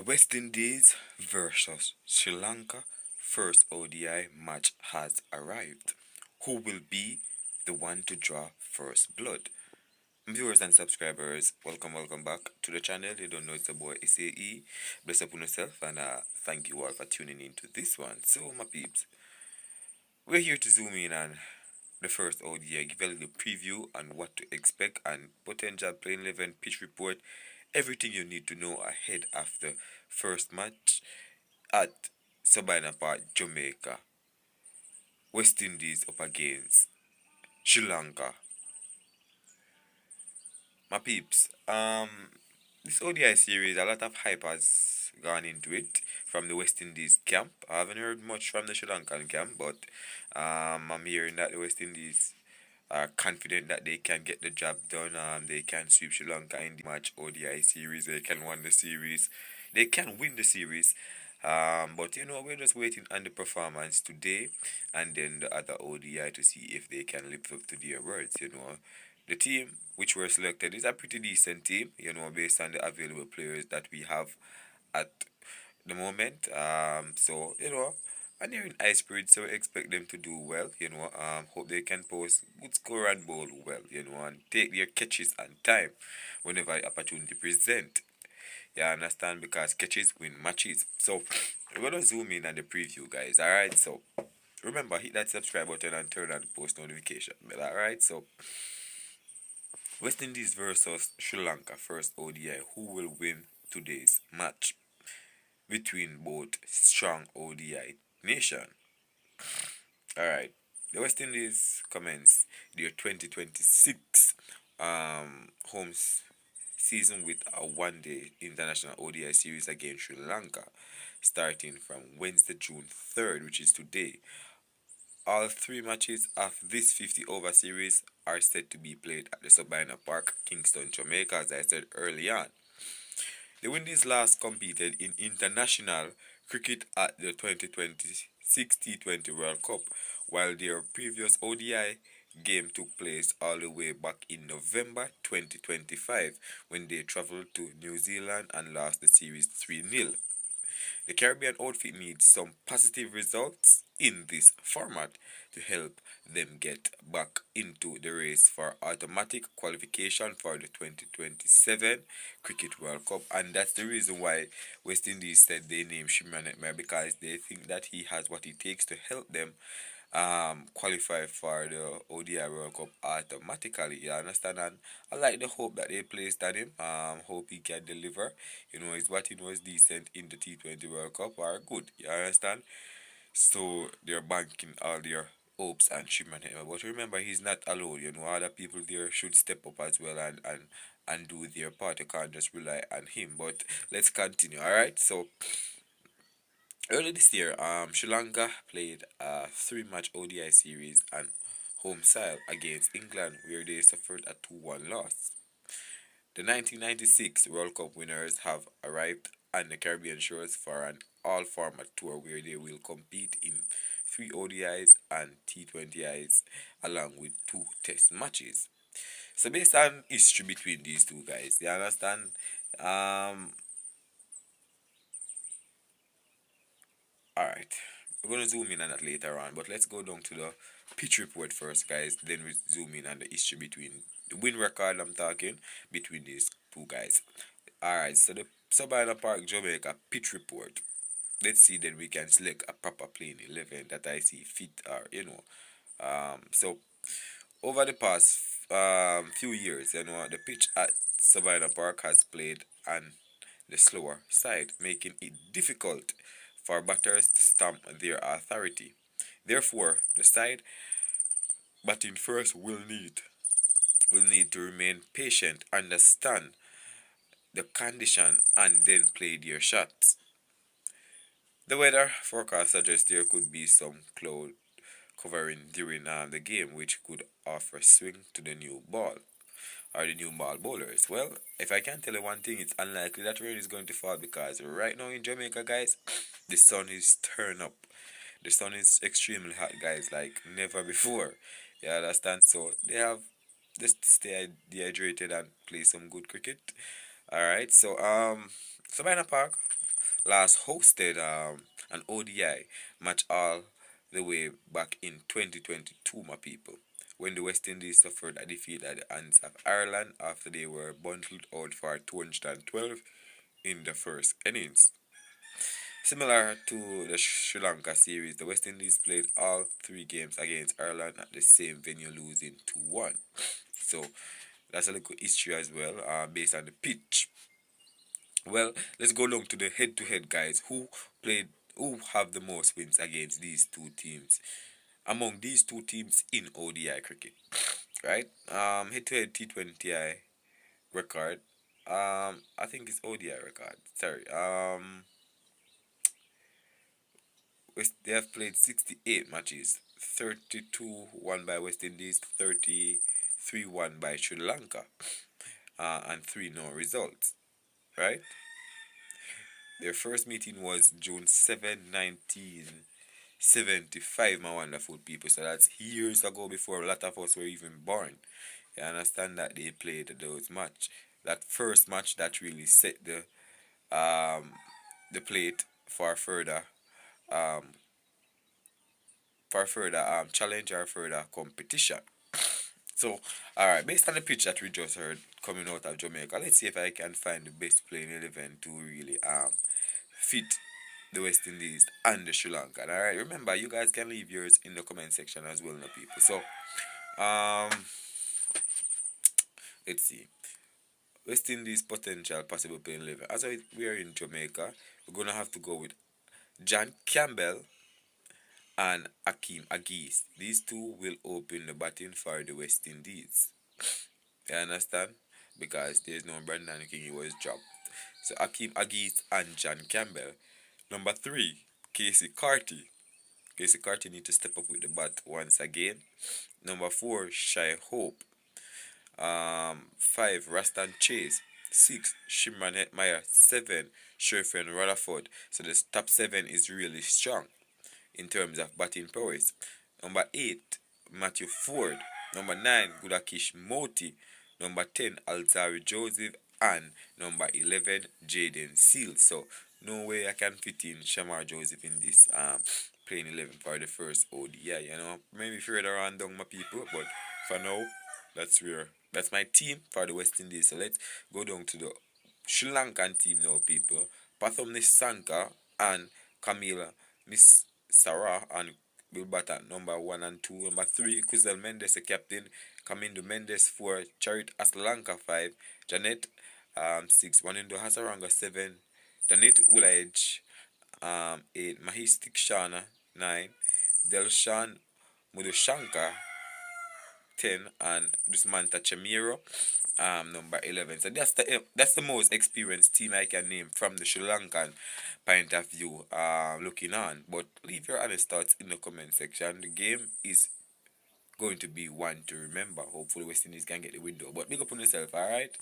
West Indies versus Sri Lanka first ODI match has arrived. Who will be the one to draw first blood? Viewers and subscribers, welcome back to the channel. You don't know it's the boy SAE. Bless up on yourself and thank you all for tuning in to this one. So my peeps, we're here to zoom in on the first ODI, give a little preview on what to expect and potential playing 11 pitch report, everything you need to know ahead of the first match at Sabina Park, Jamaica. West Indies up against Sri Lanka. My peeps, this ODI series, a lot of hype has gone into it from the West Indies camp. I haven't heard much from the Sri Lankan camp, but I'm hearing that the West Indies are confident that they can get the job done. They can sweep Sri Lanka in the match ODI series. They can win the series. They can win the series. But we're just waiting on the performance today and then the other ODI to see if they can live up to their words. The team which were selected is a pretty decent team, based on the available players that we have at the moment. And they're in high spirits, so we expect them to do well, hope they can post good score and bowl well, and take their catches and time whenever the opportunity present. Yeah, I understand, because catches win matches. So we're gonna zoom in on the preview, guys. Alright, so remember, hit that subscribe button and turn on the post notification bell. Alright, so West Indies versus Sri Lanka first ODI. Who will win today's match between both strong ODI nation? Alright, the West Indies commence their 2026 home season with a one-day international ODI series against Sri Lanka, starting from Wednesday, June 3rd, which is today. All three matches of this 50-over series are set to be played at the Sabina Park, Kingston, Jamaica, as I said early on. The Windies last competed in international cricket at the 2026 T20 World Cup, while their previous ODI game took place all the way back in November 2025 when they travelled to New Zealand and lost the series 3-0. The Caribbean outfit needs some positive results in this format to help them get back into the race for automatic qualification for the 2027 Cricket World Cup, and that's the reason why West Indies said they named Shimron Hetmer, because they think that he has what it takes to help them qualify for the ODI World Cup automatically. You understand? And I like the hope that they placed on him. Hope he can deliver. Is what he was decent in the T20 World Cup are good. You understand? So they're banking all their hopes and Shimon. But remember, he's not alone. Other people there should step up as well and do their part. You can't just rely on him. But let's continue. Alright, so early this year, Sri Lanka played a three-match ODI series and home style against England, where they suffered a 2-1 loss. The 1996 World Cup winners have arrived on the Caribbean shores for an all-format tour where they will compete in 3 ODIs and T20Is along with 2 test matches. So based on history between these two guys, you understand? Alright, we're going to zoom in on that later on, but let's go down to the pitch report first, guys. Then we zoom in on the history between the win record I'm talking between these two guys. Alright, so the Sabina Park, Jamaica pitch report. Let's see, then we can select a proper playing 11 that I see fit, or so over the past few years, the pitch at Sabina Park has played on the slower side, making it difficult for batters to stamp their authority. Therefore, the side batting first will need to remain patient, understand the condition, and then play their shots. The weather forecast suggests there could be some cloud covering during the game, which could offer swing to the new ball or the new ball bowlers. Well, if I can tell you one thing, it's unlikely that rain is going to fall, because right now in Jamaica, guys, the sun is turned up. The sun is extremely hot, guys, like never before. You understand? So they have just stay dehydrated and play some good cricket. Alright, so Savannah Park last hosted an ODI match all the way back in 2022, my people, when the West Indies suffered a defeat at the hands of Ireland after they were bundled out for 212 in the first innings. Similar to the Sri Lanka series, the West Indies played all three games against Ireland at the same venue, losing 2-1. So that's a little history as well, based on the pitch. Well, let's go along to the head-to-head, guys. Who have the most wins against these two teams? Among these two teams in ODI cricket, right? Head-to-head T20I record. I think it's ODI record. Sorry. They have played 68 matches. 32 won by West Indies, 33 won by Sri Lanka, and 3 no results. Right? Their first meeting was June 7, 1975, my wonderful people. So that's years ago before a lot of us were even born. You understand that they played those match. That first match that really set the plate um for further challenge or further competition. So, alright, based on the pitch that we just heard coming out of Jamaica, let's see if I can find the best playing 11 to really fit the West Indies and the Sri Lankan. Alright, remember, you guys can leave yours in the comment section as well, no people. So, um, let's see. West Indies potential possible playing 11. As we are in Jamaica, we're going to have to go with John Campbell and Akeem Agis. These two will open the batting for the West Indies. You understand? Because there's no Brandon King, he was dropped. So Akeem Agis and John Campbell. Number 3, Casey Carty. Casey Carty need to step up with the bat once again. Number 4, Shy Hope. 5, Rastan Chase. 6, Shimran Hetmeyer. 7, Sherfen Rutherford. So the top 7 is really strong in terms of batting prowess. Number 8, Matthew Ford. Number 9, Gudakish Moti. Number 10, Alzari Joseph. And number 11, Jaden Seals. So no way I can fit in Shamar Joseph in this playing 11 for the first ODI. You know, maybe further on down, my people, but for now, that's my team for the West Indies. So let's go down to the Sri Lankan team now, people. Pathum Nisanka and Camila Miss Sarah and Bill Bata, number 1 and 2. Number 3, Kuzel Mendes, the captain. Kamindu Mendes, 4. Charit Aslanka, 5. Janet, 6. Wanindo Hasaranga, 7. Danit Ulaij, 8. Mahistik Shana, 9. Delshan Mudushanka, 10. And Dusmanta Chamiro, number 11. So that's the most experienced team I can name from the Sri Lankan point of view, looking on. But leave your honest thoughts in the comment section. The game is going to be one to remember. Hopefully West Indies can get the window. But big up on yourself, alright?